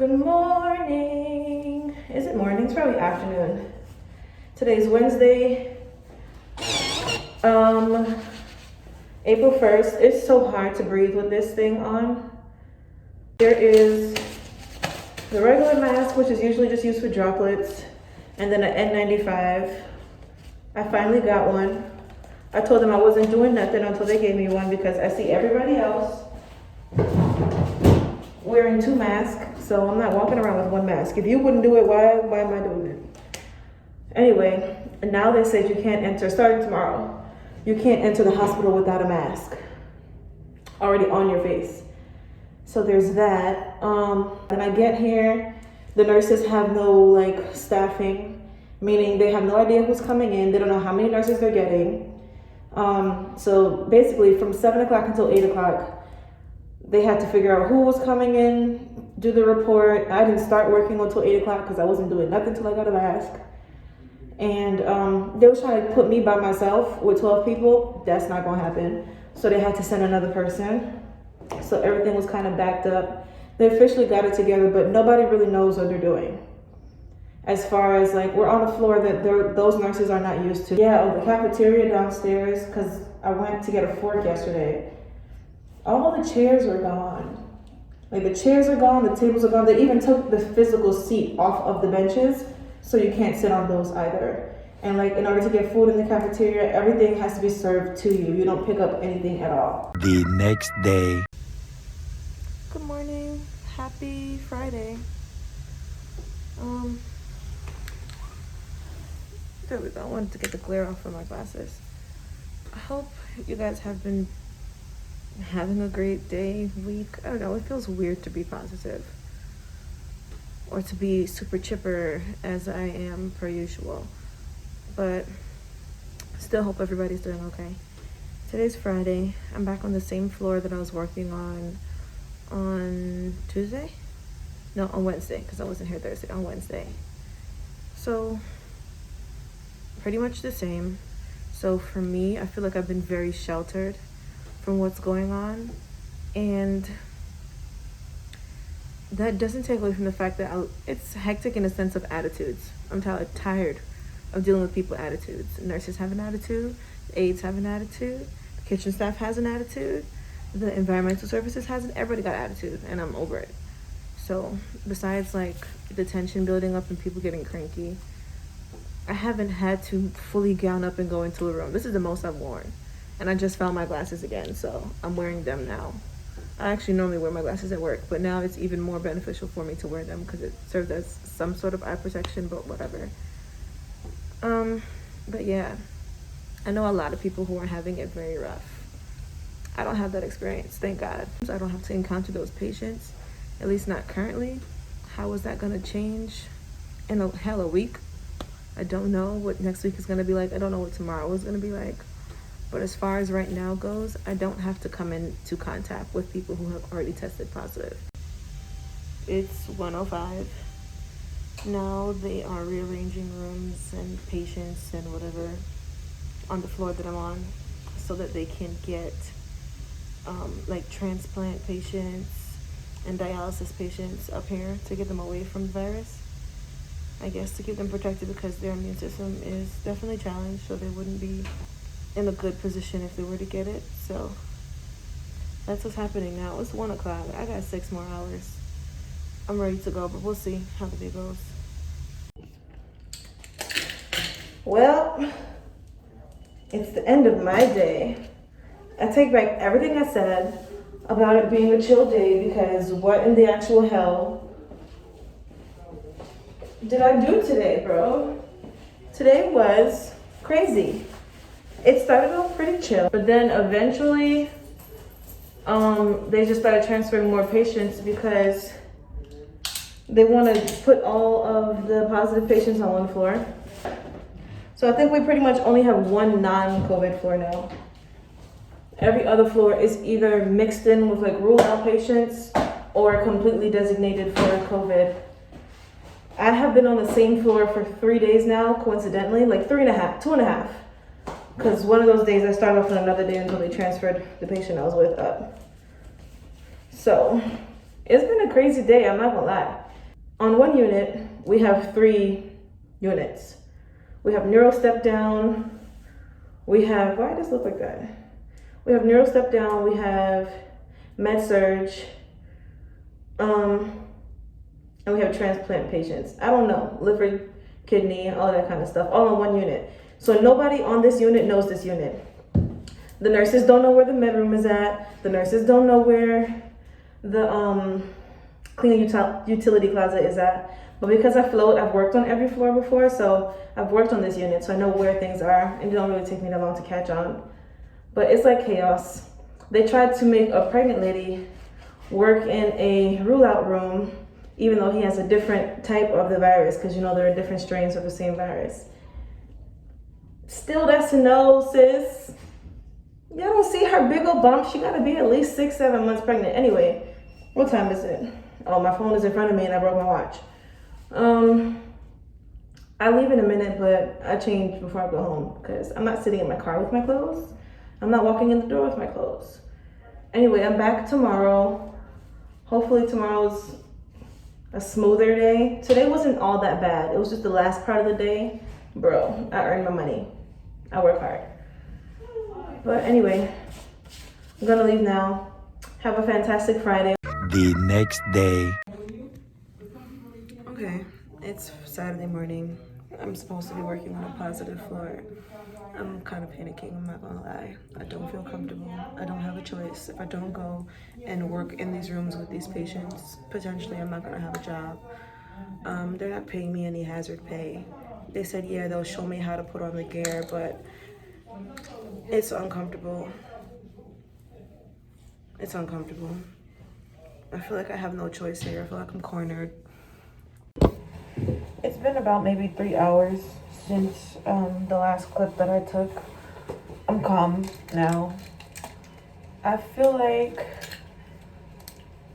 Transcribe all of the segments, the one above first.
Good morning. Is it morning? It's probably afternoon. Today's Wednesday, April 1st. It's so hard to breathe with this thing on. There is the regular mask, which is usually just used for droplets, and then an N95. I finally got one. I told them I wasn't doing nothing until they gave me one because I see everybody else wearing two masks, so I'm not walking around with one mask. If you wouldn't do it, why am I doing it? Anyway, and now they said you can't enter, starting tomorrow, you can't enter the hospital without a mask already on your face. So there's that. When I get here, the nurses have no staffing, meaning they have no idea who's coming in. They don't know how many nurses they're getting. So basically from 7 o'clock until 8 o'clock, they had to figure out who was coming in, do the report. I didn't start working until 8 o'clock because I wasn't doing nothing till I got a mask. And they were trying to put me by myself with 12 people. That's not gonna happen. So they had to send another person. So everything was kind of backed up. They officially got it together, but nobody really knows what they're doing. As far as we're on a floor that those nurses are not used to. Yeah, the cafeteria downstairs, because I went to get a fork yesterday. All the chairs are gone. The chairs are gone, the tables are gone. They even took the physical seat off of the benches, so you can't sit on those either. And in order to get food in the cafeteria, everything has to be served to you. You don't pick up anything at all. The next day. Good morning. Happy Friday. There we go. I wanted to get the glare off of my glasses. I hope you guys have been having a great day, week. I don't know, it feels weird to be positive or to be super chipper as I am per usual, but still hope everybody's doing okay. Today's Friday. I'm back on the same floor that I was working on Tuesday? No, on Wednesday, because I wasn't here Thursday, on Wednesday. So pretty much the same. So for me, I feel like I've been very sheltered from what's going on, and that doesn't take away from the fact that it's hectic in a sense of attitudes. I'm tired of dealing with people's attitudes. Nurses have an attitude, aides have an attitude, the kitchen staff has an attitude, the environmental services has everybody got attitude, and I'm over it. So besides the tension building up and people getting cranky, I haven't had to fully gown up and go into a room. This is the most I've worn. And I just found my glasses again, so I'm wearing them now. I actually normally wear my glasses at work, but now it's even more beneficial for me to wear them because it serves as some sort of eye protection, but whatever. But yeah, I know a lot of people who are having it very rough. I don't have that experience, thank God. I don't have to encounter those patients, at least not currently. How is that gonna change in a week? I don't know what next week is gonna be like. I don't know what tomorrow is gonna be like. But as far as right now goes, I don't have to come into contact with people who have already tested positive. It's 1:05. Now they are rearranging rooms and patients and whatever on the floor that I'm on so that they can get transplant patients and dialysis patients up here to get them away from the virus. I guess to keep them protected because their immune system is definitely challenged, so they wouldn't be in a good position if they were to get it. So that's what's happening now. It's 1 o'clock. I got 6 more hours. I'm ready to go, but we'll see how the day goes. Well, it's the end of my day. I take back everything I said about it being a chill day because what in the actual hell did I do today, bro? Today was crazy. It started off pretty chill, but then eventually they just started transferring more patients because they want to put all of the positive patients on one floor. So I think we pretty much only have one non-COVID floor now. Every other floor is either mixed in with ruled out patients or completely designated for COVID. I have been on the same floor for 3 days now, coincidentally, 2.5. Because one of those days I started off on another day until they transferred the patient I was with up. So it's been a crazy day, I'm not gonna lie. On one unit, we have 3 units. We have neuro step down. We have, why does it look like that? We have neuro step down. We have med surge. And we have transplant patients. I don't know, liver, kidney, all that kind of stuff, all in one unit. So nobody on this unit knows this unit. The nurses don't know where the med room is at. The nurses don't know where the clean utility closet is at. But because I float, I've worked on every floor before, so I've worked on this unit, so I know where things are, and it don't really take me that long to catch on. But it's like chaos. They tried to make a pregnant lady work in a rule-out room, even though he has a different type of the virus, because you know there are different strains of the same virus. Still, that's a no, sis. Y'all don't see her big old bump. She gotta be at least 6-7 months pregnant. Anyway, what time is it? Oh, my phone is in front of me and I broke my watch. I leave in a minute, but I change before I go home because I'm not sitting in my car with my clothes. I'm not walking in the door with my clothes. Anyway, I'm back tomorrow. Hopefully tomorrow's a smoother day. Today wasn't all that bad. It was just the last part of the day. Bro, I earned my money. I work hard. But anyway, I'm gonna leave now. Have a fantastic Friday. The next day. Okay, it's Saturday morning. I'm supposed to be working on a positive floor. I'm kind of panicking, I'm not gonna lie. I don't feel comfortable. I don't have a choice. If I don't go and work in these rooms with these patients, potentially I'm not gonna have a job. They're not paying me any hazard pay. They said, yeah, they'll show me how to put on the gear, but it's uncomfortable. It's uncomfortable. I feel like I have no choice here. I feel like I'm cornered. It's been about maybe 3 hours since the last clip that I took. I'm calm now. I feel like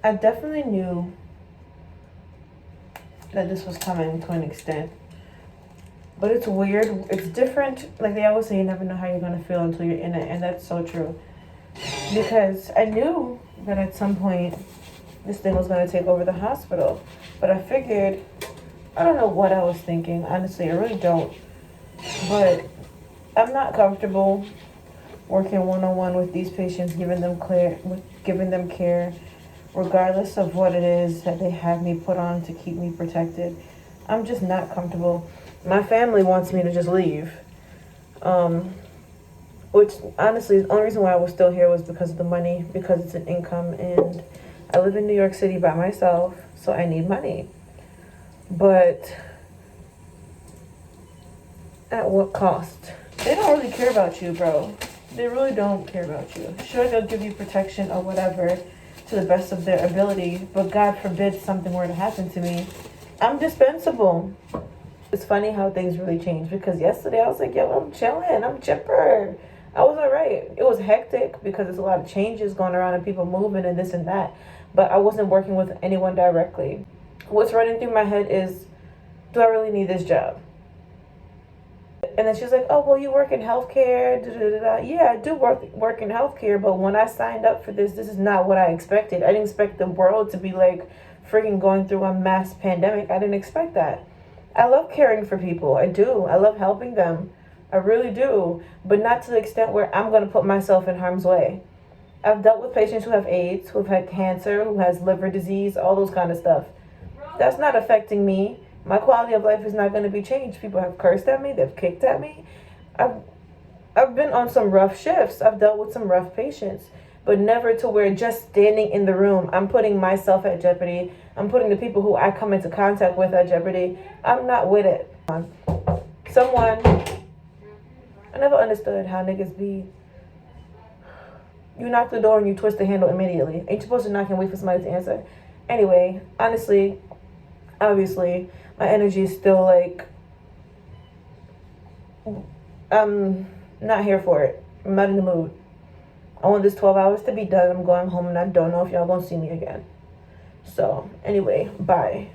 I definitely knew that this was coming to an extent. But it's weird. It's different. Like they always say, you never know how you're going to feel until you're in it. And that's so true. Because I knew that at some point this thing was going to take over the hospital. But I figured, I don't know what I was thinking. Honestly, I really don't. But I'm not comfortable working one-on-one with these patients, giving them care, regardless of what it is that they have me put on to keep me protected. I'm just not comfortable. My family wants me to just leave. Which, honestly, the only reason why I was still here was because of the money, because it's an income, and I live in New York City by myself, so I need money. But at what cost? They don't really care about you, bro. They really don't care about you. Sure, they'll give you protection or whatever to the best of their ability, but God forbid something were to happen to me. I'm dispensable. It's funny how things really change, because yesterday I was like, yo, I'm chilling, I'm chipper. I was all right. It was hectic because there's a lot of changes going around and people moving and this and that, but I wasn't working with anyone directly. What's running through my head is, do I really need this job? And then she's like, oh, well, you work in healthcare. Yeah, I do work in healthcare, but when I signed up for this is not what I expected. I didn't expect the world to be like freaking going through a mass pandemic. I didn't expect that. I love caring for people. I do. I love helping them. I really do. But not to the extent where I'm going to put myself in harm's way. I've dealt with patients who have AIDS, who have had cancer, who has liver disease, all those kind of stuff. That's not affecting me. My quality of life is not going to be changed. People have cursed at me. They've kicked at me. I've been on some rough shifts. I've dealt with some rough patients. But never to where just standing in the room, I'm putting myself at jeopardy. I'm putting the people who I come into contact with at jeopardy. I'm not with it. I never understood how niggas be. You knock the door and you twist the handle immediately. Ain't you supposed to knock and wait for somebody to answer? Anyway, honestly, obviously, my energy is still like, I'm not here for it. I'm not in the mood. I want this 12 hours to be done. I'm going home and I don't know if y'all gonna see me again. So, anyway, bye.